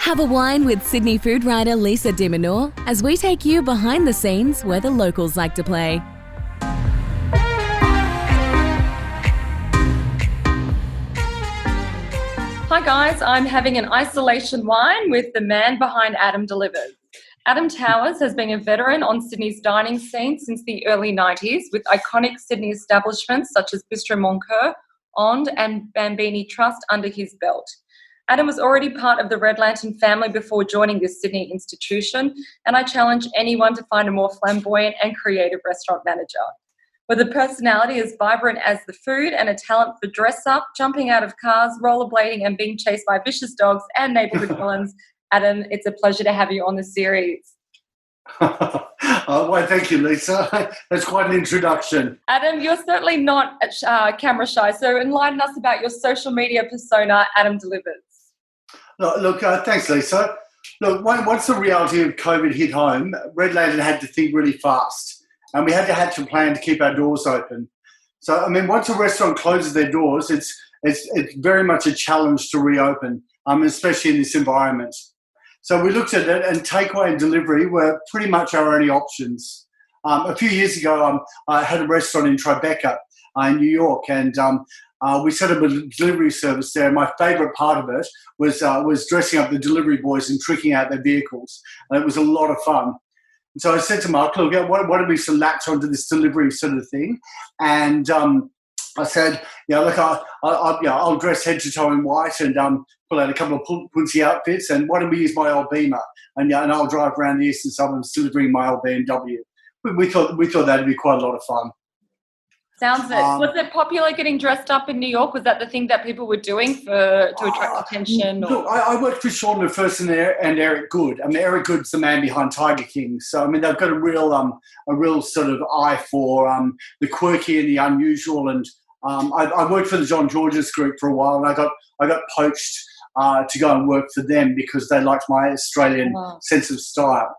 Have a wine with Sydney food writer Lisa Diminor as we take you behind the scenes where the locals like to play. Hi guys, I'm having an isolation wine with the man behind Adam Delivers. Adam Towers has been a veteran on Sydney's dining scene since the early 90s with iconic Sydney establishments such as Bistro Moncur, Ond and Bambini Trust under his belt. Adam was already part of the Red Lantern family before joining this Sydney institution, and I challenge anyone to find a more flamboyant and creative restaurant manager. With a personality as vibrant as the food and a talent for dress-up, jumping out of cars, rollerblading and being chased by vicious dogs and neighbourhood villains, Adam, it's a pleasure to have you on the series. Well, thank you, Lisa. That's quite an introduction. Adam, you're certainly not camera shy, so enlighten us about your social media persona, Adam Delivers. Look, thanks, Lisa. Look, once the reality of COVID hit home, Red Lantern had to think really fast, and we had to hatch a plan to keep our doors open. So, I mean, once a restaurant closes their doors, it's very much a challenge to reopen, especially in this environment. So we looked at it, and takeaway and delivery were pretty much our only options. A few years ago, I had a restaurant in Tribeca in New York, and we set up a delivery service there. My favourite part of it was dressing up the delivery boys and tricking out their vehicles. And it was a lot of fun. And so I said to Mark, look, why don't we latch onto this delivery sort of thing? And I said, look, I'll dress head to toe in white and pull out a couple of punchy outfits, and why don't we use my old Beamer? And I'll drive around the eastern suburbs delivering my old BMW. We thought that'd be quite a lot of fun. Sounds it. Was it popular getting dressed up in New York? Was that the thing that people were doing to attract attention? Look, I worked for Sean McPherson and Eric Good. I mean, Eric Good's the man behind Tiger King. So, I mean, they've got a real sort of eye for the quirky and the unusual. And I worked for the John Georges group for a while, and I got poached to go and work for them because they liked my Australian sense of style.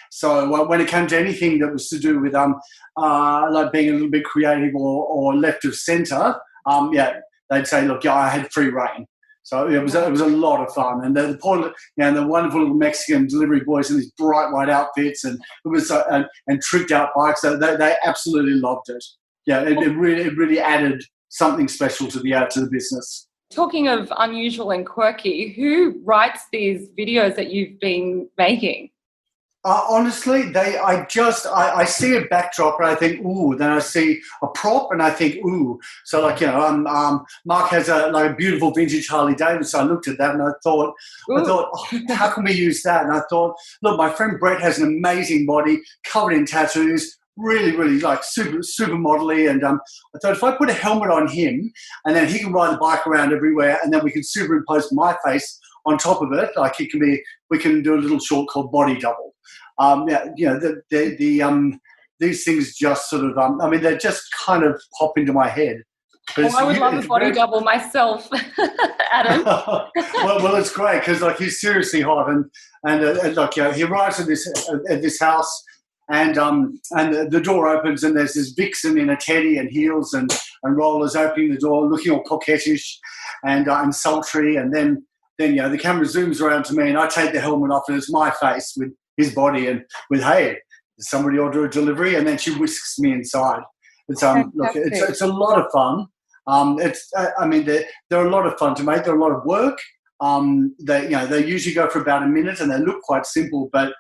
So when it came to anything that was to do with like being a little bit creative or left of centre, they'd say, look, I had free reign. So it was a lot of fun, and the wonderful little Mexican delivery boys in these bright white outfits, and it was and tricked out bikes. So they absolutely loved it. Yeah, it really added something special to the business. Talking of unusual and quirky, who writes these videos that you've been making? Honestly, I see a backdrop and I think, ooh. Then I see a prop and I think, ooh. So Mark has a beautiful vintage Harley Davidson. I looked at that and I thought, how can we use that? And I thought, look, my friend Brett has an amazing body, covered in tattoos, really, really like super modelly. And I thought if I put a helmet on him and then he can ride the bike around everywhere, and then we can superimpose my face on top of it, we can do a little short called body double. These things just sort of, they just kind of pop into my head. I would love a body double myself, Adam. well, it's great because he's seriously hot, and he arrives at this house, and the door opens and there's this vixen in a teddy and heels and rollers opening the door, looking all coquettish and sultry, and then the camera zooms around to me and I take the helmet off and it's my face with his body and with, hey, does somebody order a delivery? And then she whisks me inside. It's it's a lot of fun. They're a lot of fun to make. They're a lot of work. They usually go for about a minute and they look quite simple, but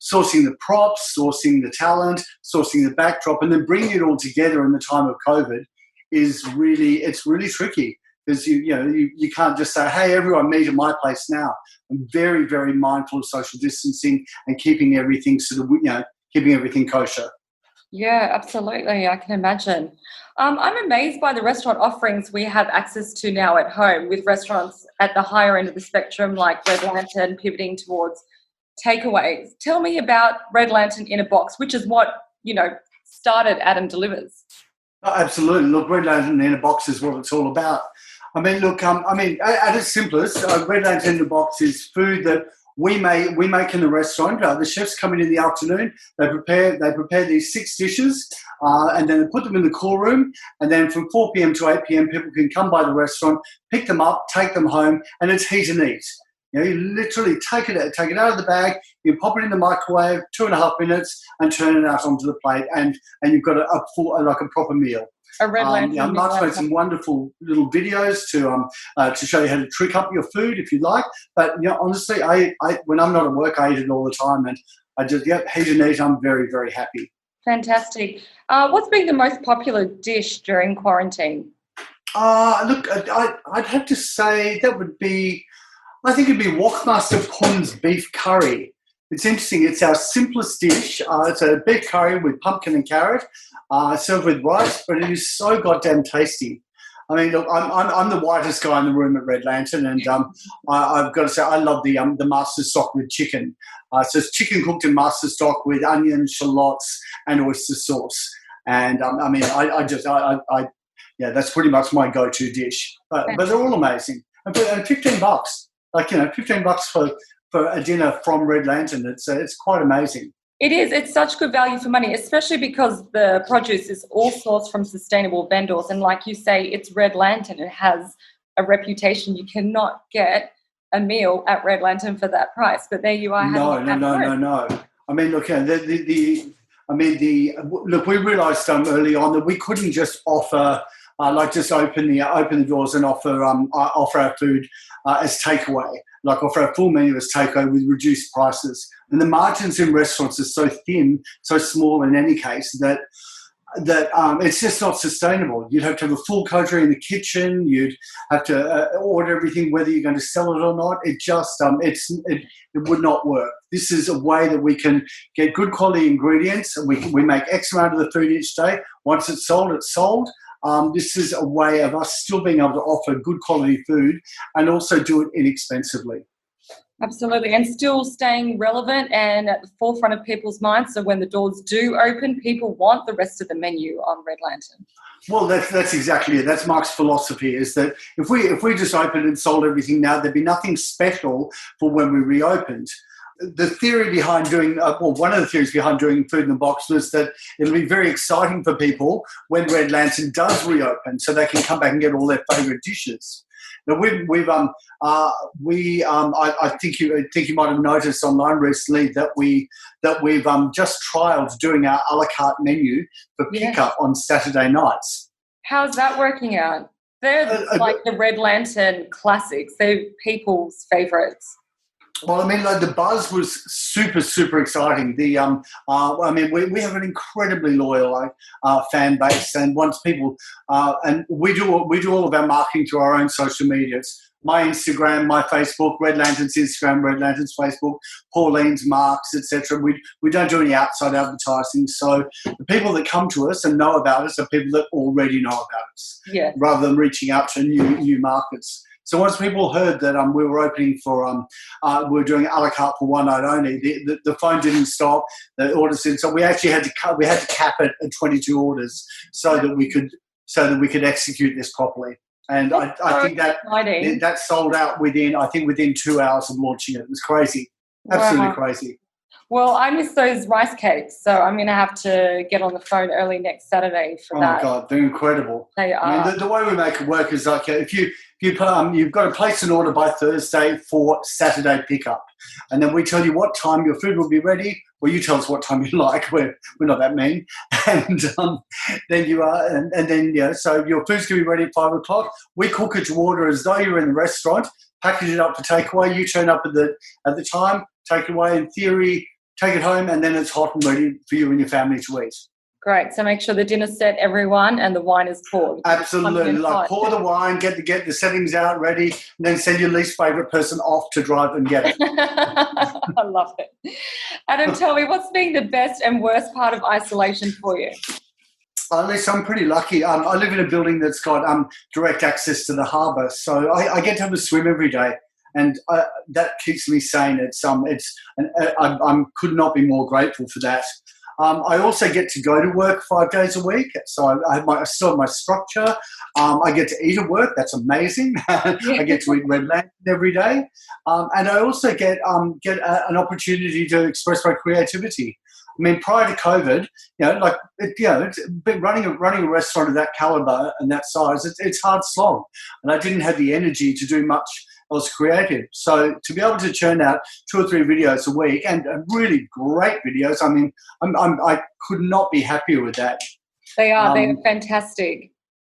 sourcing the props, sourcing the talent, sourcing the backdrop, and then bringing it all together in the time of COVID is really tricky. Because you can't just say, hey, everyone meet at my place now. I'm very, very mindful of social distancing and keeping everything keeping everything kosher. Yeah, absolutely. I can imagine. I'm amazed by the restaurant offerings we have access to now at home, with restaurants at the higher end of the spectrum like Red Lantern pivoting towards takeaways. Tell me about Red Lantern in a Box, which is what, started Adam Delivers. Oh, absolutely. Look, Red Lantern in a Box is what it's all about. At its simplest, Red Lantern in a Box is food that we make in the restaurant. The chefs come in the afternoon. They prepare these 6 dishes, and then they put them in the cool room. And then from 4 p.m. to 8 p.m, people can come by the restaurant, pick them up, take them home, and it's heat and eat. You literally take it out of the bag, you pop it in the microwave, 2.5 minutes, and turn it out onto the plate, and you've got a proper meal. A Red Lantern. Mark's made some wonderful little videos to show you how to trick up your food if you like. But honestly, I when I'm not at work, I eat it all the time, and I just heat and eat. I'm very, very happy. Fantastic. What's been the most popular dish during quarantine? Look, I'd have to say that would be, I think it'd be Wokmaster Pun's beef curry. It's interesting. It's our simplest dish. It's a beef curry with pumpkin and carrot, served with rice, but it is so goddamn tasty. I mean, look, I'm the whitest guy in the room at Red Lantern, and I've got to say I love the master stock with chicken. So it's chicken cooked in master stock with onions, shallots, and oyster sauce. And that's pretty much my go-to dish. But they're all amazing. And $15, $15 for a dinner from Red Lantern. It's quite amazing. It is. It's such good value for money, especially because the produce is all sourced from sustainable vendors. And like you say, it's Red Lantern. It has a reputation. You cannot get a meal at Red Lantern for that price. But there you are. No. I mean, look, look, we realised early on that we couldn't just offer, just open the doors and offer our food as takeaway, like offer our full menu as takeaway with reduced prices. And the margins in restaurants are so thin, so small in any case that it's just not sustainable. You'd have to have a full coterie in the kitchen. You'd have to order everything, whether you're going to sell it or not. It just it would not work. This is a way that we can get good quality ingredients. We make X amount of the food each day. Once it's sold, it's sold. This is a way of us still being able to offer good quality food and also do it inexpensively. Absolutely, and still staying relevant and at the forefront of people's minds. So when the doors do open, people want the rest of the menu on Red Lantern. Well, that's exactly it. That's Mark's philosophy, is that if we just opened and sold everything now, there'd be nothing special for when we reopened. The theory behind doing, one of the theories behind doing Food in the Box was that it'll be very exciting for people when Red Lantern does reopen, so they can come back and get all their favourite dishes. Now I think you might have noticed online recently that we've just trialled doing our a la carte menu for pickup on Saturday nights. How's that working out? They're like the Red Lantern classics. They're people's favourites. Well, I mean, the buzz was super, super exciting. We have an incredibly loyal fan base, and once people and we do all of our marketing through our own social medias. My Instagram, my Facebook, Red Lantern's Instagram, Red Lantern's Facebook, Pauline's, Mark's, etc. We don't do any outside advertising. So the people that come to us and know about us are people that already know about us, rather than reaching out to new markets. So once people heard that we were opening for, we were doing a la carte for one night only, the phone didn't stop, the orders didn't stop. We actually had to cap it at 22 orders so that we could execute this properly. And I think that sold out within 2 hours of launching it. It was crazy, absolutely crazy. Well, I miss those rice cakes, so I'm going to have to get on the phone early next Saturday for that. Oh my God, they're incredible. They are. I mean, the way we make it work is like if you've got to place an order by Thursday for Saturday pickup, and then we tell you what time your food will be ready. Well, you tell us what time you like. We're not that mean, and then you are, and then so your food's going to be ready at 5 o'clock. We cook it to order as though you're in the restaurant, package it up for takeaway. You turn up at the time, take it away. In theory, take it home, and then it's hot and ready for you and your family to eat. Great. So make sure the dinner's set, everyone, and the wine is poured. Absolutely. Pour the wine, get the settings out ready, and then send your least favourite person off to drive and get it. I love it. Adam, tell me, what's been the best and worst part of isolation for you? Lisa, I'm pretty lucky. I live in a building that's got direct access to the harbour, so I get to have a swim every day. And that keeps me sane. I could not be more grateful for that. I also get to go to work 5 days a week, so I still have my structure. I get to eat at work. That's amazing. I get to eat Red Lantern every day, and I also get an opportunity to express my creativity. I mean, prior to COVID, running a restaurant of that caliber and that size, it's hard slog, and I didn't have the energy to do much was creative. So to be able to churn out 2 or 3 videos a week and really great videos, I mean, I could not be happier with that. They are fantastic.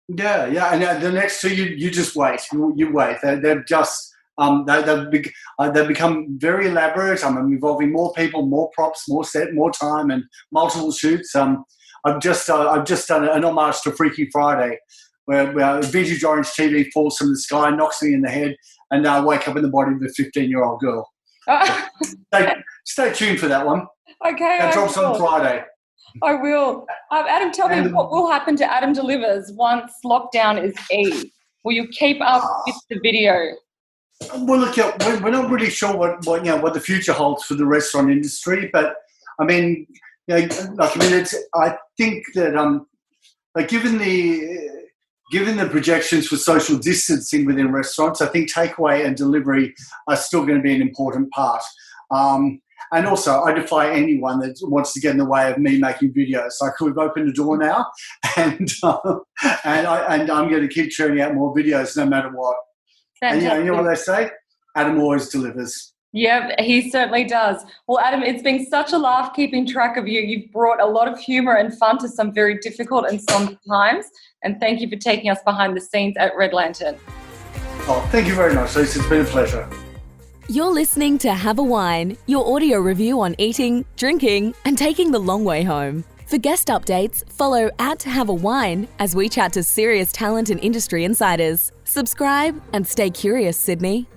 Yeah, and the next 2, you just wait. You wait. They've just they've become very elaborate. I'm involving more people, more props, more set, more time, and multiple shoots. I've just done an homage to Freaky Friday, where vintage orange TV falls from the sky, knocks me in the head, and I wake up in the body of a 15-year-old girl. Stay tuned for that one. Okay, that drops on Friday. I will. Adam, tell me what will happen to Adam Delivers once lockdown is eased. Will you keep up with the video? Well, look, we're not really sure what the future holds for the restaurant industry, but I mean, I think that given the projections for social distancing within restaurants, I think takeaway and delivery are still going to be an important part. And also, I defy anyone that wants to get in the way of me making videos. Like, we've opened the door now, and I'm going to keep churning out more videos no matter what. Fantastic. And you know what they say? Adam always delivers. Yeah, he certainly does. Well, Adam, it's been such a laugh keeping track of you. You've brought a lot of humour and fun to some very difficult and somber times. And thank you for taking us behind the scenes at Red Lantern. Oh, thank you very much, Lisa. It's been a pleasure. You're listening to Have a Wine, your audio review on eating, drinking, and taking the long way home. For guest updates, follow @HaveAWine as we chat to serious talent and industry insiders. Subscribe and stay curious, Sydney.